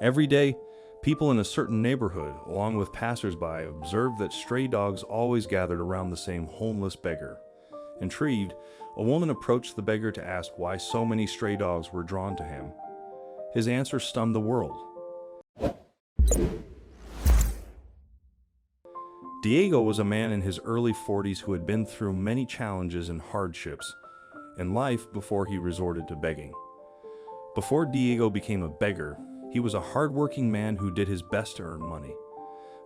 Every day, people in a certain neighborhood, along with passersby, observed that stray dogs always gathered around the same homeless beggar. Intrigued, a woman approached the beggar to ask why so many stray dogs were drawn to him. His answer stunned the world. Diego was a man in his early 40s who had been through many challenges and hardships in life before he resorted to begging. Before Diego became a beggar, he was a hard-working man who did his best to earn money.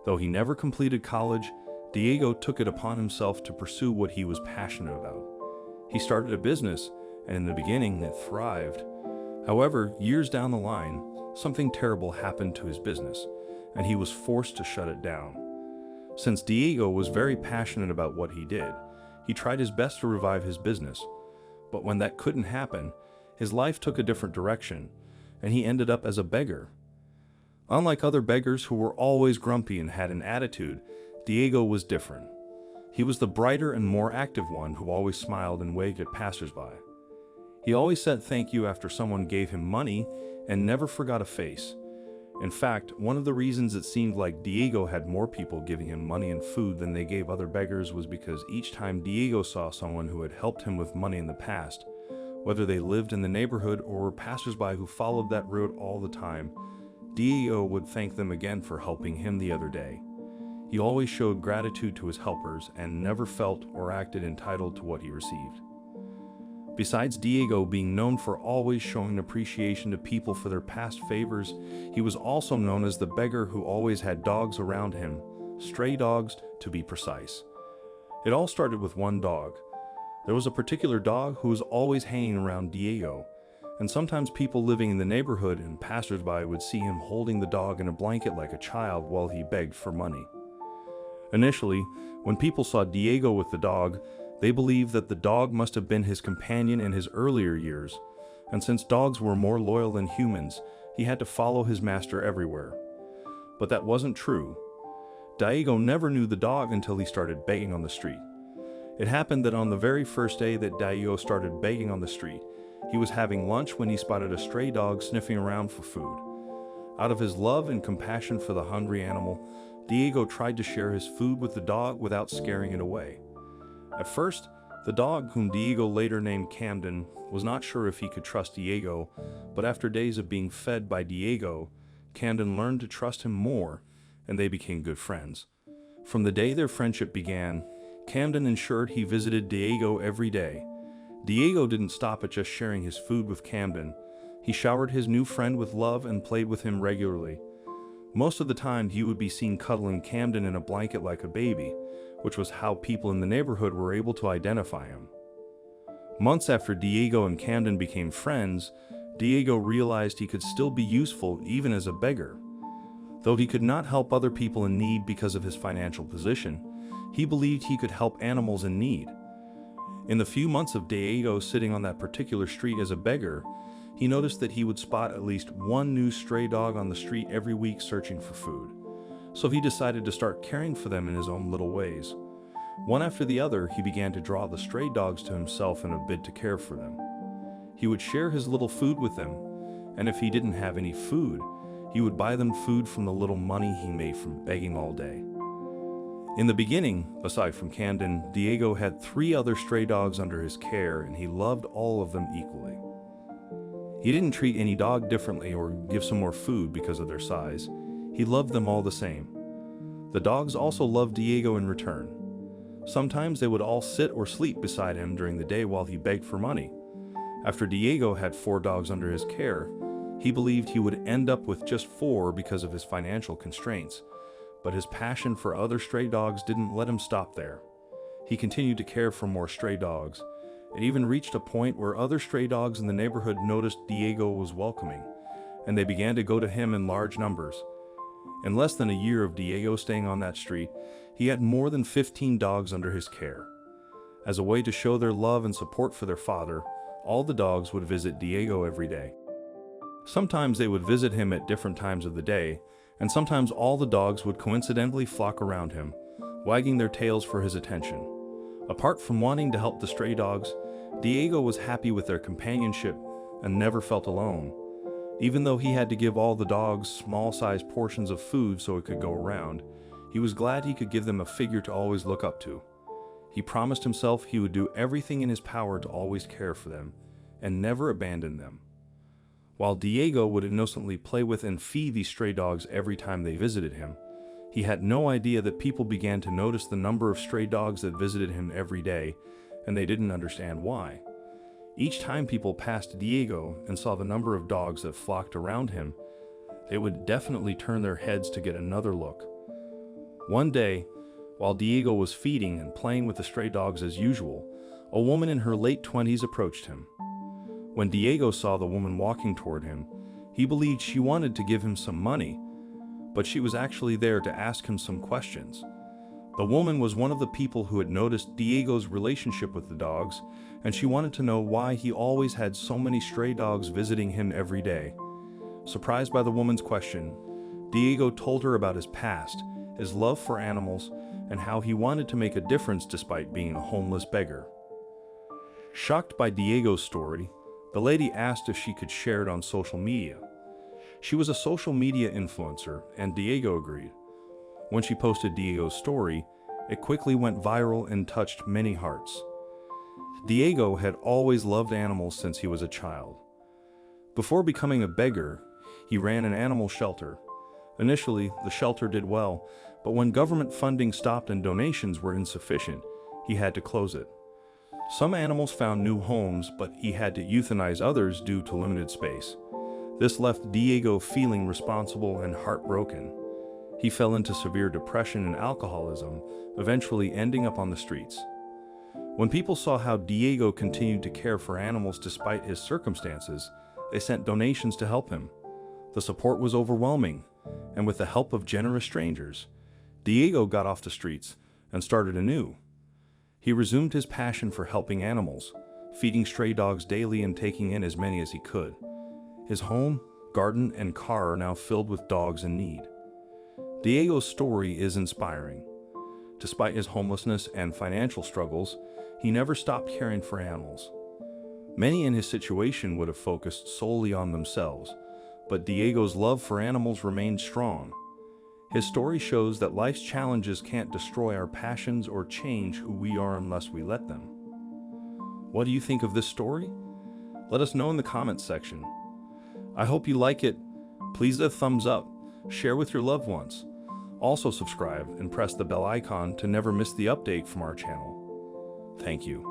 Though he never completed college, Diego took it upon himself to pursue what he was passionate about. He started a business, and in the beginning it thrived. However, years down the line, something terrible happened to his business, and he was forced to shut it down. Since Diego was very passionate about what he did, he tried his best to revive his business. But when that couldn't happen, his life took a different direction, and he ended up as a beggar. Unlike other beggars who were always grumpy and had an attitude, Diego was different. He was the brighter and more active one who always smiled and waved at passersby. He always said thank you after someone gave him money and never forgot a face. In fact, one of the reasons it seemed like Diego had more people giving him money and food than they gave other beggars was because each time Diego saw someone who had helped him with money in the past, whether they lived in the neighborhood or were passersby who followed that road all the time, Diego would thank them again for helping him the other day. He always showed gratitude to his helpers and never felt or acted entitled to what he received. Besides Diego being known for always showing appreciation to people for their past favors, he was also known as the beggar who always had dogs around him, stray dogs to be precise. It all started with one dog. There was a particular dog who was always hanging around Diego, and sometimes people living in the neighborhood and passersby would see him holding the dog in a blanket like a child while he begged for money. Initially, when people saw Diego with the dog, they believed that the dog must have been his companion in his earlier years, and since dogs were more loyal than humans, he had to follow his master everywhere. But that wasn't true. Diego never knew the dog until he started begging on the street. It happened that on the very first day that Diego started begging on the street, he was having lunch when he spotted a stray dog sniffing around for food. Out of his love and compassion for the hungry animal, Diego tried to share his food with the dog without scaring it away. At first, the dog, whom Diego later named Camden, was not sure if he could trust Diego, but after days of being fed by Diego, Camden learned to trust him more, and they became good friends. From the day their friendship began, Camden ensured he visited Diego every day. Diego didn't stop at just sharing his food with Camden. He showered his new friend with love and played with him regularly. Most of the time, he would be seen cuddling Camden in a blanket like a baby, which was how people in the neighborhood were able to identify him. Months after Diego and Camden became friends, Diego realized he could still be useful even as a beggar. Though he could not help other people in need because of his financial position, he believed he could help animals in need. In the few months of Diego sitting on that particular street as a beggar, he noticed that he would spot at least one new stray dog on the street every week searching for food. So he decided to start caring for them in his own little ways. One after the other, he began to draw the stray dogs to himself in a bid to care for them. He would share his little food with them, and if he didn't have any food, he would buy them food from the little money he made from begging all day. In the beginning, aside from Camden, Diego had 3 other stray dogs under his care, and he loved all of them equally. He didn't treat any dog differently or give some more food because of their size. He loved them all the same. The dogs also loved Diego in return. Sometimes they would all sit or sleep beside him during the day while he begged for money. After Diego had 4 dogs under his care, he believed he would end up with just 4 because of his financial constraints. But his passion for other stray dogs didn't let him stop there. He continued to care for more stray dogs. It even reached a point where other stray dogs in the neighborhood noticed Diego was welcoming, and they began to go to him in large numbers. In less than a year of Diego staying on that street, he had more than 15 dogs under his care. As a way to show their love and support for their father, all the dogs would visit Diego every day. Sometimes they would visit him at different times of the day, and sometimes all the dogs would coincidentally flock around him, wagging their tails for his attention. Apart from wanting to help the stray dogs, Diego was happy with their companionship and never felt alone. Even though he had to give all the dogs small-sized portions of food so it could go around, he was glad he could give them a figure to always look up to. He promised himself he would do everything in his power to always care for them and never abandon them. While Diego would innocently play with and feed these stray dogs every time they visited him, he had no idea that people began to notice the number of stray dogs that visited him every day, and they didn't understand why. Each time people passed Diego and saw the number of dogs that flocked around him, they would definitely turn their heads to get another look. One day, while Diego was feeding and playing with the stray dogs as usual, a woman in her late 20s approached him. When Diego saw the woman walking toward him, he believed she wanted to give him some money, but she was actually there to ask him some questions. The woman was one of the people who had noticed Diego's relationship with the dogs, and she wanted to know why he always had so many stray dogs visiting him every day. Surprised by the woman's question, Diego told her about his past, his love for animals, and how he wanted to make a difference despite being a homeless beggar. Shocked by Diego's story, the lady asked if she could share it on social media. She was a social media influencer, and Diego agreed. When she posted Diego's story, it quickly went viral and touched many hearts. Diego had always loved animals since he was a child. Before becoming a beggar, he ran an animal shelter. Initially, the shelter did well, but when government funding stopped and donations were insufficient, he had to close it. Some animals found new homes, but he had to euthanize others due to limited space. This left Diego feeling responsible and heartbroken. He fell into severe depression and alcoholism, eventually ending up on the streets. When people saw how Diego continued to care for animals despite his circumstances, they sent donations to help him. The support was overwhelming, and with the help of generous strangers, Diego got off the streets and started anew. He resumed his passion for helping animals, feeding stray dogs daily and taking in as many as he could. His home, garden, and car are now filled with dogs in need. Diego's story is inspiring. Despite his homelessness and financial struggles, he never stopped caring for animals. Many in his situation would have focused solely on themselves, but Diego's love for animals remained strong. His story shows that life's challenges can't destroy our passions or change who we are unless we let them. What do you think of this story? Let us know in the comments section. I hope you like it. Please hit a thumbs up, share with your loved ones. Also subscribe and press the bell icon to never miss the update from our channel. Thank you.